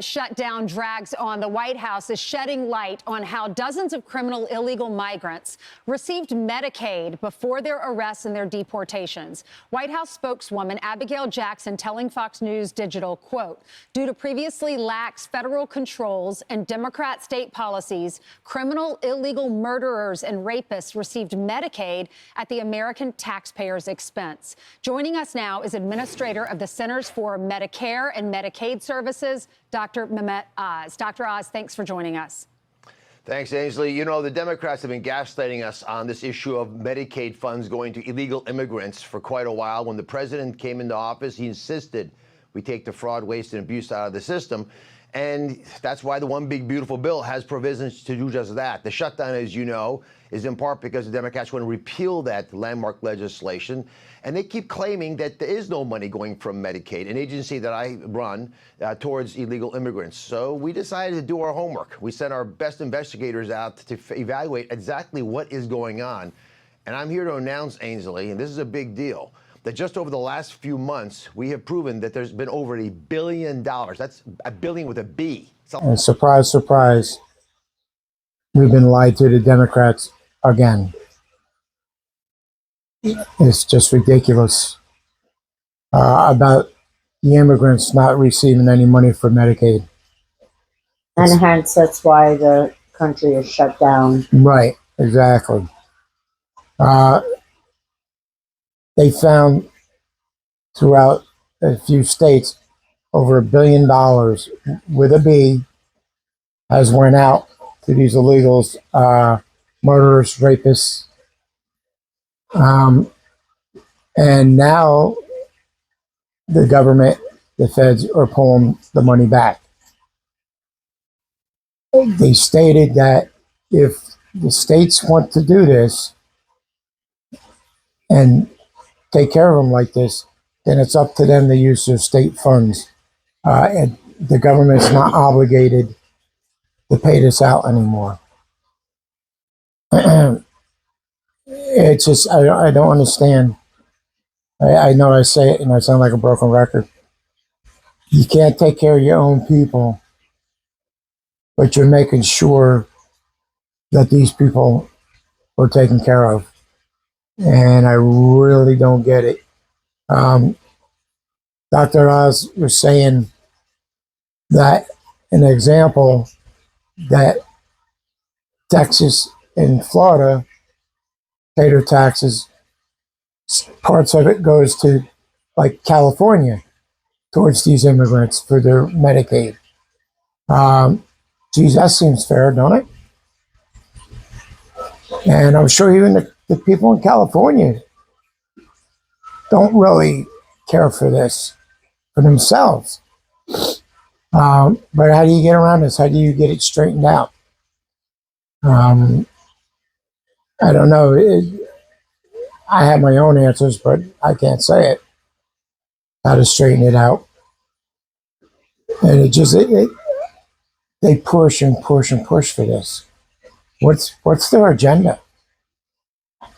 Shutdown drags on. The White House is shedding light on how dozens of criminal illegal migrants received Medicaid before their arrests and their deportations. White House spokeswoman Abigail Jackson telling Fox News Digital, quote, due to previously lax federal controls and Democrat state policies, criminal illegal murderers and rapists received Medicaid at the American taxpayers' expense. Joining us now is administrator of the Centers for Medicare and Medicaid Services, Dr. Mehmet Oz. Dr. Oz, thanks for joining us. Thanks, Ainsley. You know, the Democrats have been gaslighting us on this issue of Medicaid funds going to illegal immigrants for quite a while. When the president came into office, he insisted we take the fraud, waste, and abuse out of the system. And that's why the One Big Beautiful Bill has provisions to do just that. The shutdown, as you know, is in part because the Democrats want to repeal that landmark legislation. And they keep claiming that there is no money going from Medicaid, an agency that I run, towards illegal immigrants. So we decided to do our homework. We sent our best investigators out to evaluate exactly what is going on. And I'm here to announce, Ainsley, and this is a big deal, that just over the last few months, we have proven that there's been over $1 billion. That's a billion with a B. And surprise, surprise, we've been lied to, the Democrats, again. It's just ridiculous about the immigrants not receiving any money for Medicaid. And hence, that's why the country is shut down. Right, exactly. They found throughout a few states over $1 billion with a B has went out to these illegals, murderers, rapists. And now the government, the feds, are pulling the money back. They stated that if the states want to do this and take care of them like this, then it's up to them to use their state funds. And the government's not obligated to pay this out anymore. It's just, I don't understand. I know I say it and I sound like a broken record. You can't take care of your own people, but you're making sure that these people are taken care of. And I really don't get it. Dr. Oz was saying that an example that Texas and Florida pay their taxes, parts of it goes to like California towards these immigrants for their Medicaid. Geez, that seems fair, don't it? And I'm sure even the people in California don't really care for this for themselves. But how do you get around this? How do you get it straightened out? I don't know. I have my own answers, but I can't say it. How to straighten it out. And they push and push and push for this. What's their agenda?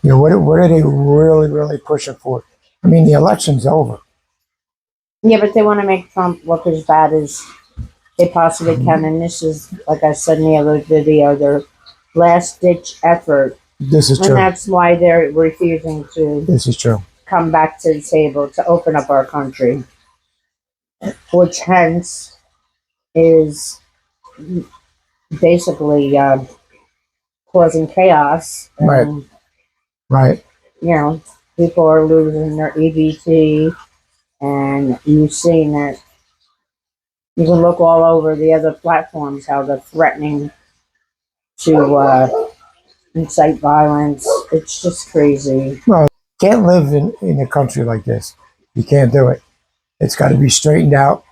You know, what are they really pushing for? I mean, the election's over. Yeah, but they want to make Trump look as bad as they possibly can. And this is, like I said in the other video, their last-ditch effort. This is true. And that's why they're refusing to This is true. come back to the table to open up our country. Which hence is basically causing chaos. Right. And, Right. you know, people are losing their EBT, and you've seen that. You can look all over the other platforms how they're threatening to incite violence. It's just crazy. Well, you can't live in a country like this. You can't do it. It's got to be straightened out.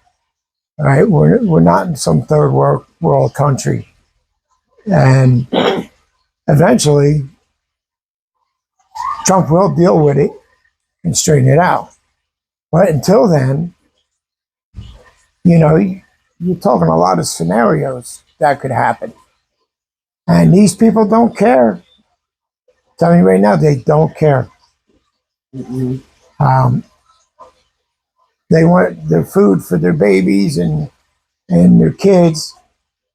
All right, we're not in some third world country, and eventually Trump will deal with it and straighten it out. But until then, you know, you're talking a lot of scenarios that could happen. And these people don't care. Tell me right now, they don't care. Mm-mm. They want their food for their babies and and their kids.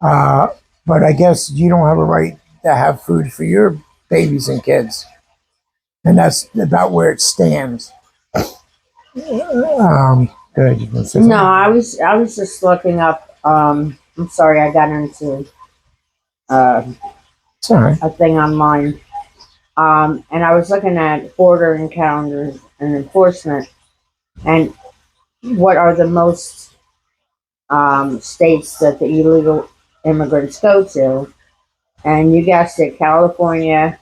But I guess you don't have a right to have food for your babies and kids. And that's about where it stands. Go ahead, you can say No, something. I was just looking up. I'm sorry, I got into uh, It's all right. a thing online, and I was looking at border encounters and enforcement, and what are the most states that the illegal immigrants go to? And you guessed it, California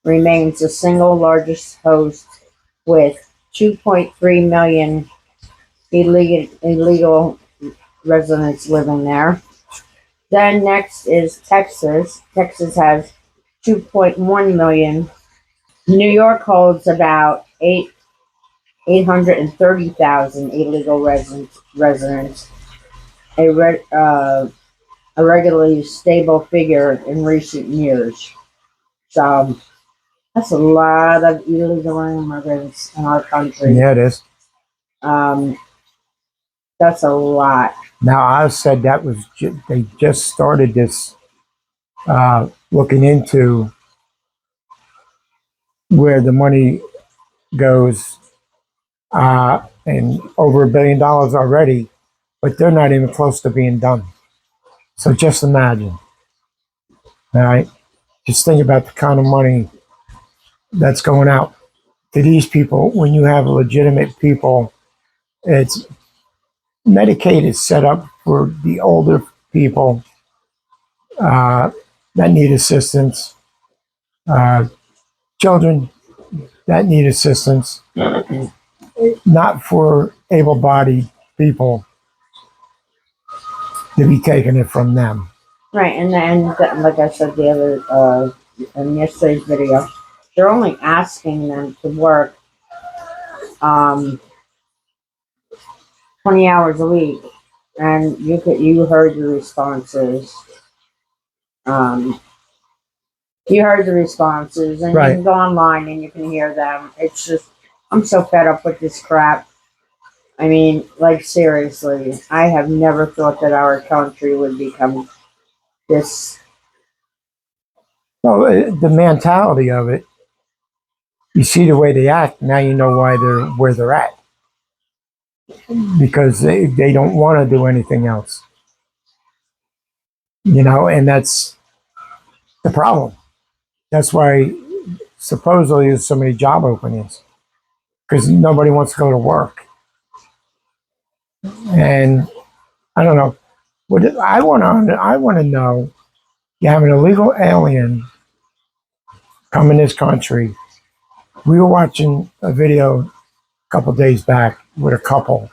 remains the single largest host with 2.3 million illegal residents living there. Then next is Texas. Texas has 2.1 million. New York holds about 830,000 illegal residents, a regularly stable figure in recent years. So that's a lot of illegal immigrants in our country. Yeah, it is. Um, that's a lot. Now, I said that was they just started this looking into where the money goes, and over $1 billion already, but they're not even close to being done. So just imagine, all right? Just think about the kind of money that's going out to these people when you have legitimate people. It's Medicaid is set up for the older people that need assistance, uh, children that need assistance, not for able-bodied people to be taking it from them. Right, and like I said the other in yesterday's video, they're only asking them to work 20 hours a week, and you heard the responses. You heard the responses, and Right. you can go online and you can hear them. It's just I'm so fed up with this crap. I mean, like seriously, I have never thought that our country would become this. Well, the mentality of it, you see the way they act, now you know why they're where they're at. Because they don't want to do anything else. And that's the problem. That's why supposedly there's so many job openings, because nobody wants to go to work. And I don't know. I want to know. You have an illegal alien come in this country. We were watching a video a couple days back with a couple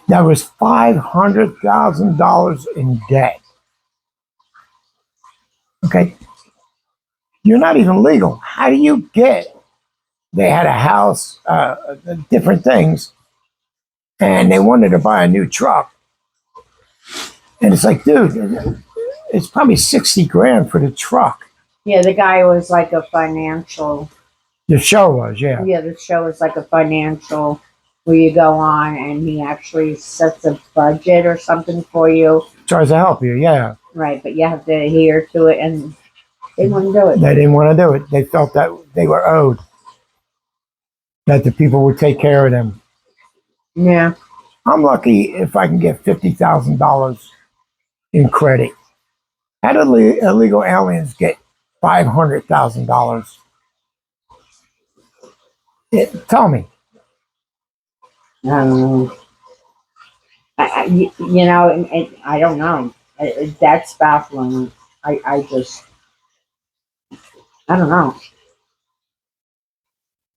that was $500,000 in debt. Okay, you're not even legal. How do you get? They had a house, different things, and they wanted to buy a new truck. And it's like, dude, it's probably 60 grand for the truck. Yeah, the guy was like a financial. The show was, yeah. Yeah, the show is like a financial where you go on and he actually sets a budget or something for you. Tries to help you, yeah. Right, but you have to adhere to it, and they wouldn't do it. They didn't want to do it. They felt that they were owed, that the people would take care of them. Yeah. I'm lucky if I can get $50,000 in credit. How do illegal aliens get $500,000? Tell me. I don't know. I don't know. That's baffling. I just, I don't know.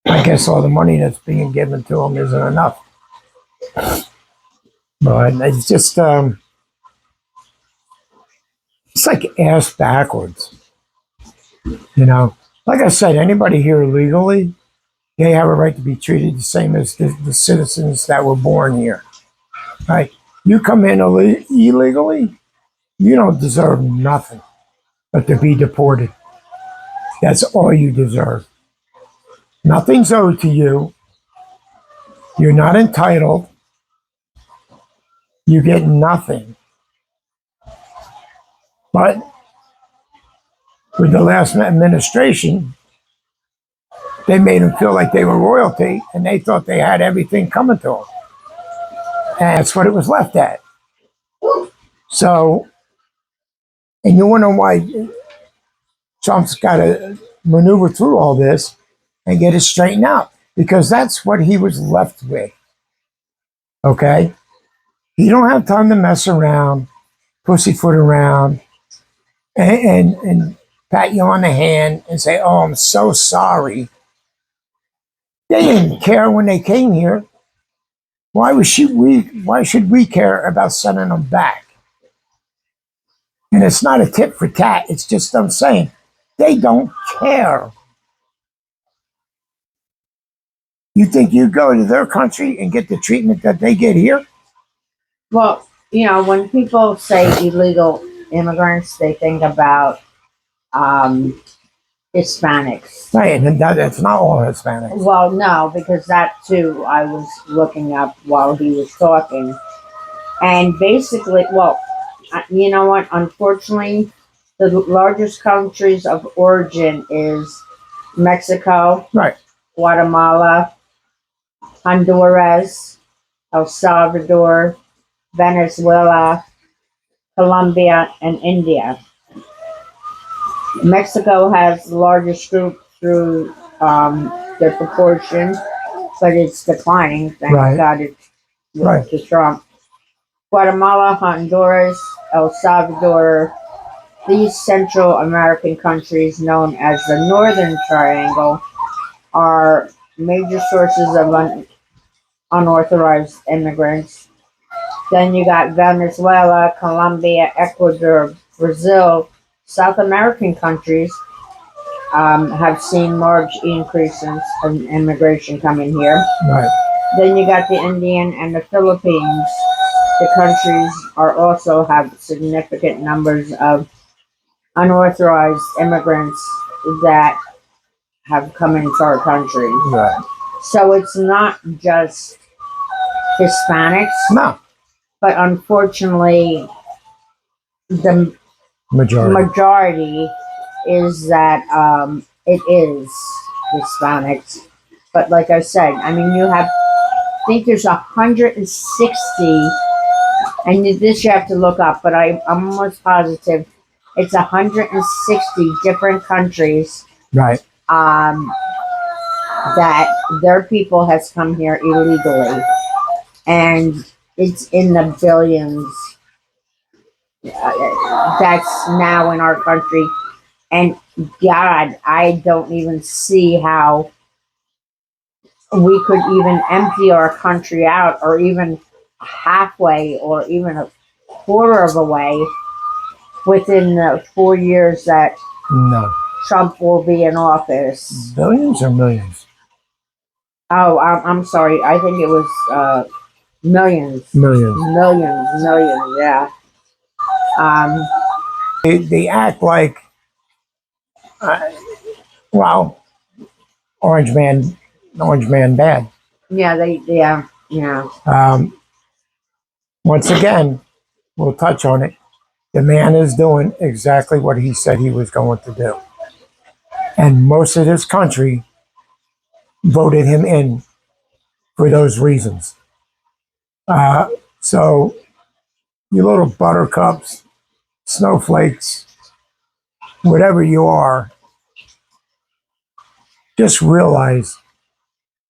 I guess all the money that's being given to them isn't enough. But it's just, it's like ass backwards. Like I said, anybody here illegally, they have a right to be treated the same as the citizens that were born here. Right? You come in illegally, you don't deserve nothing but to be deported. That's all you deserve. Nothing's owed to you. You're not entitled. You get nothing. But with the last administration, they made them feel like they were royalty, and they thought they had everything coming to them. And that's what it was left at. So, and you wonder why Trump's got to maneuver through all this and get it straightened out, because that's what he was left with. Okay? You don't have time to mess around, pussyfoot around, and pat you on the hand and say, "Oh, I'm so sorry." They didn't care when they came here. Why should we care about sending them back? And it's not a tit for tat. It's just them saying they don't care. You think you go to their country and get the treatment that they get here? Well, when people say illegal immigrants, they think about Hispanics. Right, and that's not all Hispanics. Well, no, because that too I was looking up while he was talking. And basically, well, you know what? Unfortunately, the largest countries of origin is Mexico, Right, Guatemala, Honduras, El Salvador, Venezuela, Colombia, and India. Mexico has the largest group through their proportion, but it's declining. Thank Right. God it's Right. to Trump. Guatemala, Honduras, El Salvador, these Central American countries known as the Northern Triangle are major sources of unauthorized immigrants. Then you got Venezuela, Colombia, Ecuador, Brazil. South American countries have seen large increases in immigration coming here. right, Then you got the Indian and the Philippines. The countries are also have significant numbers of unauthorized immigrants that have come into our country. right. So it's not just Hispanics, No, but unfortunately, the majority. majority is that it is Hispanics. But like I said, I mean, I think there's 160, and this you have to look up, but I'm almost positive it's 160 different countries Right, that their people has come here illegally, and it's in the billions. That's now in our country, and God, I don't even see how we could even empty our country out, or even halfway, or even a quarter of a way within the 4 years that no. Trump will be in office. Billions or millions? Oh, I'm sorry. I think it was millions. Millions. Millions, yeah. They act like, uh, well, orange man bad. Yeah. Once again, we'll touch on it. The man is doing exactly what he said he was going to do. And most of this country voted him in for those reasons. So, you little buttercups, snowflakes, whatever you are, just realize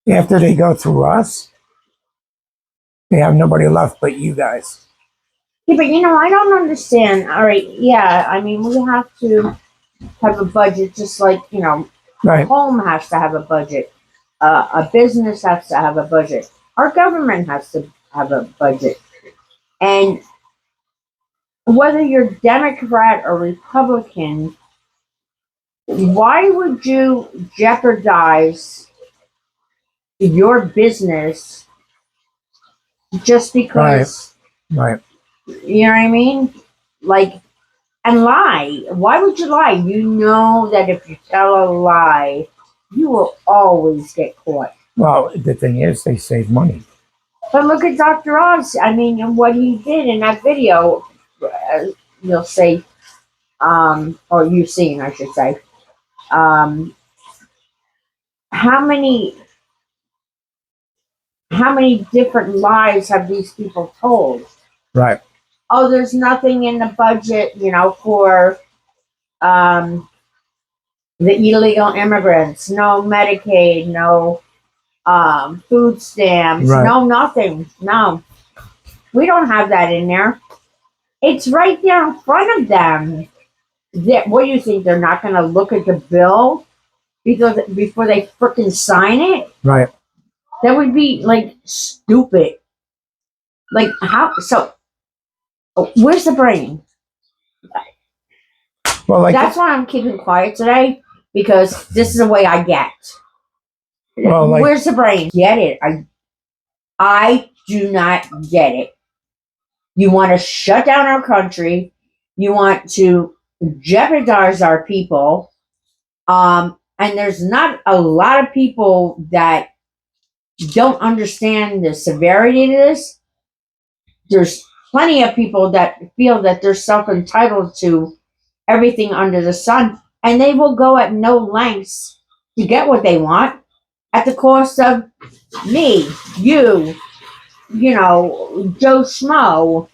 after they go through us, they have nobody left but you guys. Yeah, but I don't understand. All right, yeah, I mean, we have to have a budget, just like Right, a home has to have a budget, a business has to have a budget, our government has to have a budget, and whether you're Democrat or Republican, why would you jeopardize your business just because? right. You know what I mean? Like, and lie. Why would you lie? You know that if you tell a lie, you will always get caught. Well, the thing is, they save money. But look at Dr. Oz. I mean, and what he did in that video, you'll see, or you've seen, I should say. Um, how many different lies have these people told? Right. Oh, there's nothing in the budget, for um, the illegal immigrants. No Medicaid, no food stamps, Right. no nothing. No, we don't have that in there. It's right there in front of them. What do you think? They're not going to look at the bill before they frickin' sign it? Right. That would be like stupid. Like how? So, where's the brain? Well, like That's why I'm keeping quiet today, because this is the way I get. Well, like- Where's the brain? Get it? I do not get it. You want to shut down our country. You want to jeopardize our people. And there's not a lot of people that don't understand the severity of this. There's plenty of people that feel that they're self-entitled to everything under the sun, and they will go at no lengths to get what they want at the cost of me, you, Joe Schmo.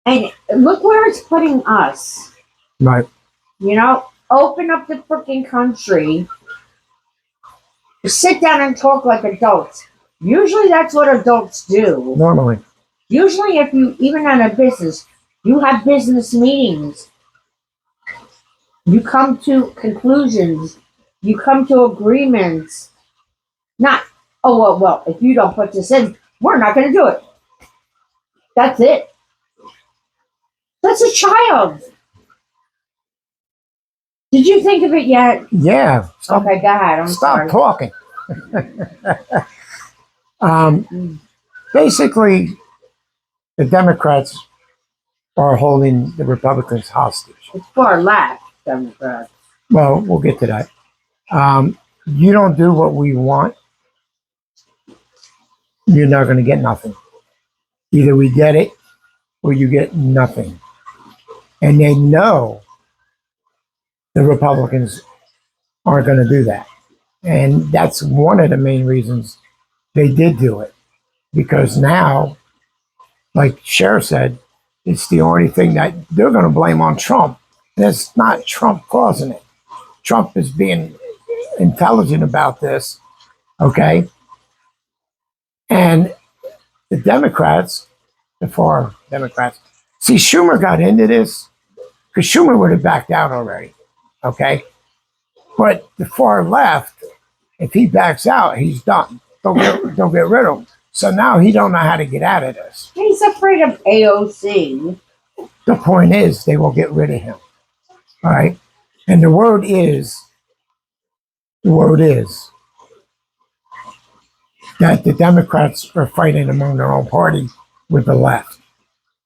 And look where it's putting us. right. Open up the freaking country. Sit down and talk like adults. Usually that's what adults do. Normally. Usually if you, even on a business, you have business meetings. You come to conclusions. You come to agreements. Not, oh, well, if you don't put this in, we're not going to do it. That's it. That's a child. Did you think of it yet? Yeah. Stop, Okay, go ahead. I'm stop sorry. talking. Basically, the Democrats are holding the Republicans hostage. It's far left, Democrats. Well, we'll get to that. You don't do what we want, you're not going to get nothing. Either we get it or you get nothing. And they know the Republicans aren't going to do that. And that's one of the main reasons they did do it. Because now, like Cher said, it's the only thing that they're going to blame on Trump. And it's not Trump causing it. Trump is being intelligent about this, okay? And the Democrats, the far Democrats, see, Schumer got into this because Schumer would have backed out already, okay? But the far left, if he backs out, he's done. Don't get rid of him. So now he don't know how to get out of this. He's afraid of AOC. The point is, they will get rid of him, all right? And the word is that the Democrats are fighting among their own party with the left.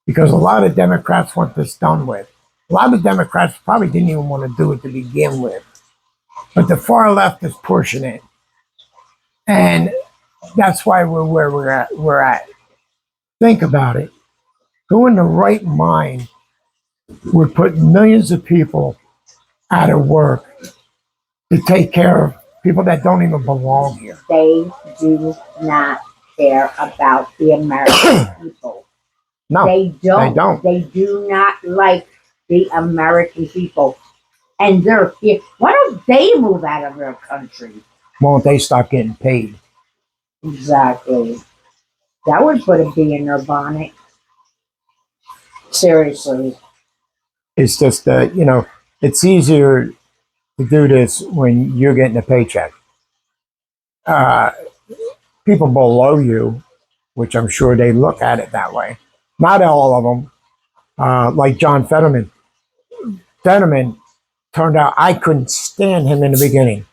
Because a lot of Democrats want this done with. A lot of Democrats probably didn't even want to do it to begin with. But the far left is pushing it. And that's why we're where we're at. Think about it. Who in the right mind would put millions of people out of work to take care of people that don't even belong here? They do not care about the American people. No, They don't. They don't. They do not like the American people. And they're here. Why don't they move out of their country? Won't they stop getting paid? Exactly. That would put a bee in their bonnet. Seriously. It's just it's easier to do this when you're getting a paycheck. People below you, which I'm sure they look at it that way. Not all of them, like John Fetterman. Fetterman turned out, I couldn't stand him in the beginning.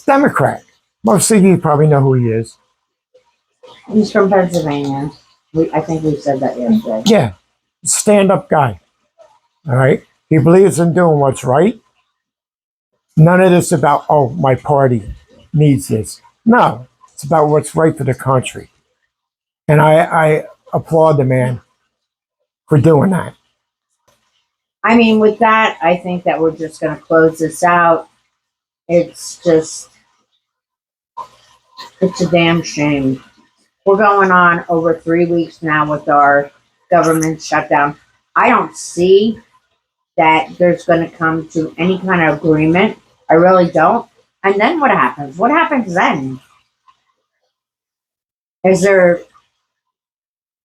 Democrat. Most of you probably know who he is. He's from Pennsylvania. I think we said that yesterday. Yeah, stand-up guy. All right? He believes in doing what's right. None of this about, oh, my party needs this. No, It's about what's right for the country. And I applaud the man for doing that. I mean, with that, I think that we're just going to close this out. It's a damn shame. We're going on over 3 weeks now with our government shutdown. I don't see that there's going to come to any kind of agreement. I really don't. And then what happens? What happens then? Is there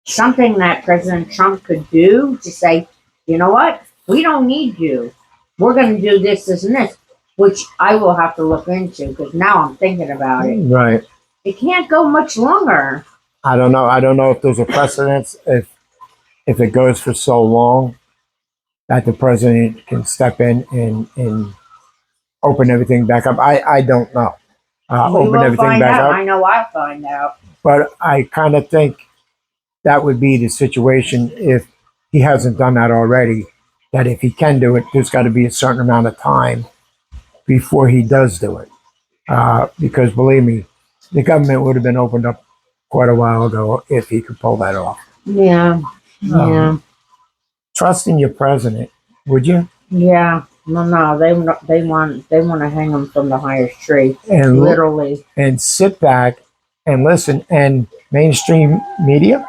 something that President Trump could do to say, you know what? We don't need you. We're going to do this, this, and this, which I will have to look into because now I'm thinking about it. Right. It can't go much longer. I don't know. I don't know if there's a precedence if it goes for so long that the president can step in and open everything back up. I don't know. We Open will everything find back out. up. I know I'll find out. But I kind of think that would be the situation if he hasn't done that already. That if he can do it, there's got to be a certain amount of time before he does do it. Because believe me, the government would have been opened up quite a while ago if he could pull that off. Yeah. Yeah. Trust in your president, would you? Yeah. No. They want to hang him from the highest tree. And Literally. and sit back and listen. And mainstream media,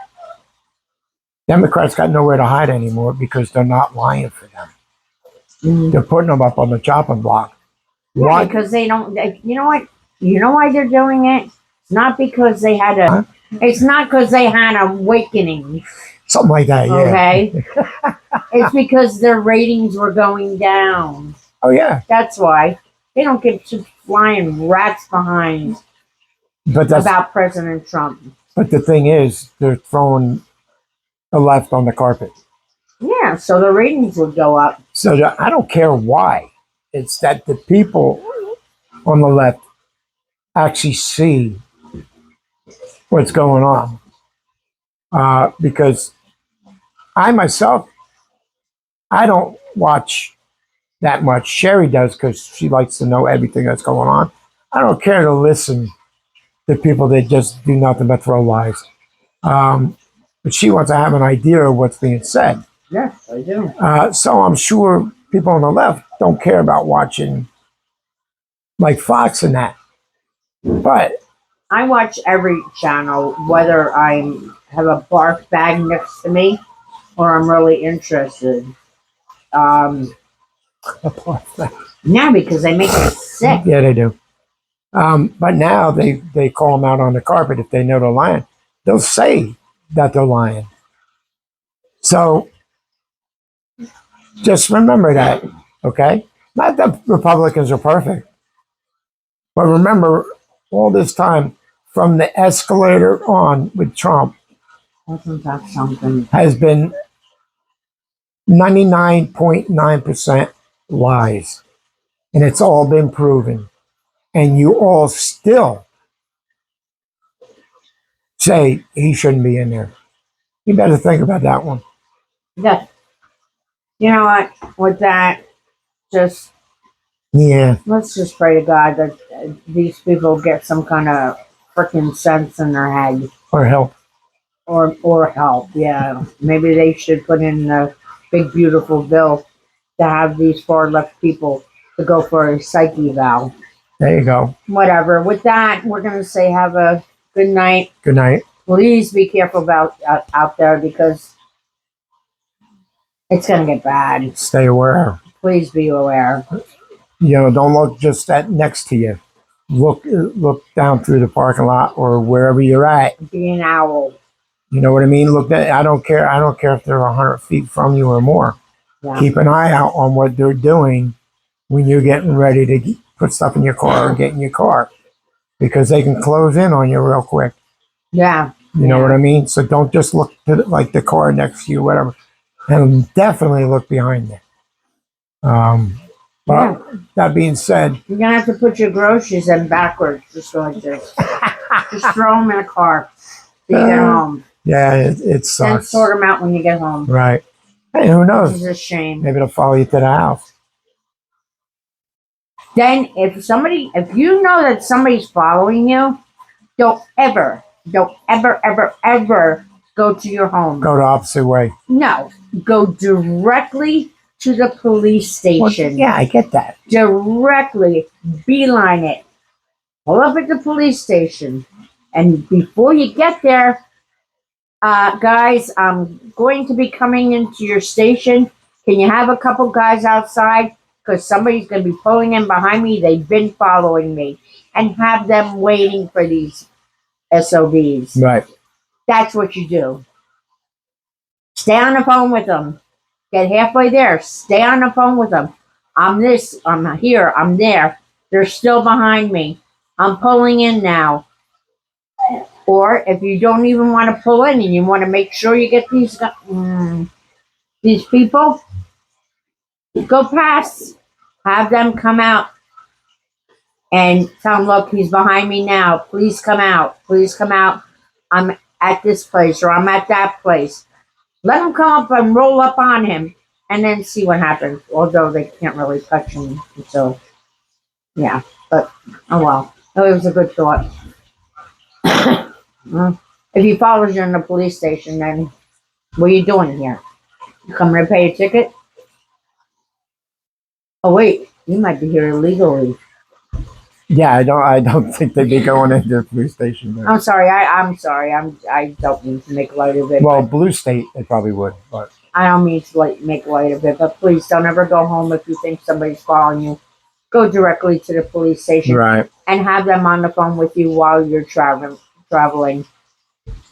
Democrats got nowhere to hide anymore because they're not lying for them. Mm. They're putting them up on the chopping block. Yeah, Why? because they don't. You know what? You know why they're doing it? It's not because they had a. Huh? It's not because they had an awakening. Something like that, yeah. Okay. It's because their ratings were going down. Oh, yeah. That's why they don't get to flying rats behind But that's about President Trump. but the thing is, they're throwing the left on the carpet. Yeah, so the ratings would go up. So I don't care why. It's that the people on the left actually see what's going on. Because I myself, I don't watch that much. Sherry does because she likes to know everything that's going on. I don't care to listen to people that just do nothing but throw lies. But she wants to have an idea of what's being said. Yes, I do. So I'm sure people on the left don't care about watching like Fox and that. But I watch every channel, whether I have a bark bag next to me or I'm really interested. Yeah, because they make me sick. yeah, they do. But now they call them out on the carpet if they know they're lying. They'll say that they're lying. So just remember that, okay? Not that Republicans are perfect, but remember all this time from the escalator on with Trump Wasn't that something? has been 99.9% lies. And it's all been proven. And you all still say he shouldn't be in there. You better think about that one. Yeah. You know what? With that, just Yeah. let's just pray to God that these people get some kind of freaking sense in their head, Or help. or help. Yeah, maybe they should put in a big beautiful bill to have these far left people to go for a psyche eval. There you go. Whatever. With that, we're gonna say have a good night. Good night. Please be careful about out there because it's gonna get bad. Stay aware. Please be aware. Don't look just at next to you. Look down through the parking lot or wherever you're at. Be an owl. You know what I mean? Look at. I don't care if they're 100 feet from you or more. Yeah. Keep an eye out on what they're doing when you're getting ready to put stuff in your car or get in your car, because they can close in on you real quick. Yeah. You know what I mean? So don't just look to the car next to you, whatever, and definitely look behind you. But that being said, You're gonna have to put your groceries in backwards, just like this. Just throw them in a car till you get home. yeah, it Then sucks. sort them out when you get home. Right. Hey, who This knows? is a shame. Maybe it'll follow you to the house. Then if you know that somebody's following you, don't ever, ever go to your home. Go the opposite way. No, go directly to the police Well, station. yeah, I get that. Directly, beeline it. Pull up at the police station. And before you get there, guys, I'm going to be coming into your station. Can you have a couple guys outside? Because somebody's going to be pulling in behind me. They've been following me. And have them waiting for these SOBs. Right. That's what you do. Stay on the phone with them. Get halfway there. Stay on the phone with them. I'm this. I'm here. I'm there. They're still behind me. I'm pulling in now. Or if you don't even want to pull in and you want to make sure you get these people, go past. Have them come out and tell them, look, he's behind me now. Please come out. Please come out. I'm at this place or I'm at that place. Let them come up and roll up on him and then see what happens. Although they can't really touch him. So, yeah. But, oh well. It was a good thought. If he follows you in the police station, then what are you doing here? You coming to pay a ticket? Oh wait, you might be here illegally. Yeah, I don't think they'd be going into the police station. There. I'm sorry. I'm sorry. I don't mean to make light of it. Well, blue state, they probably would, but I don't mean to make light of it. But please don't ever go home if you think somebody's following you. Go directly to the police station right. and have them on the phone with you while you're traveling.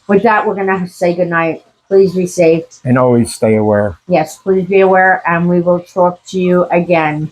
With that, we're gonna say goodnight. Please be safe. And always stay aware. Yes, please be aware, and we will talk to you again.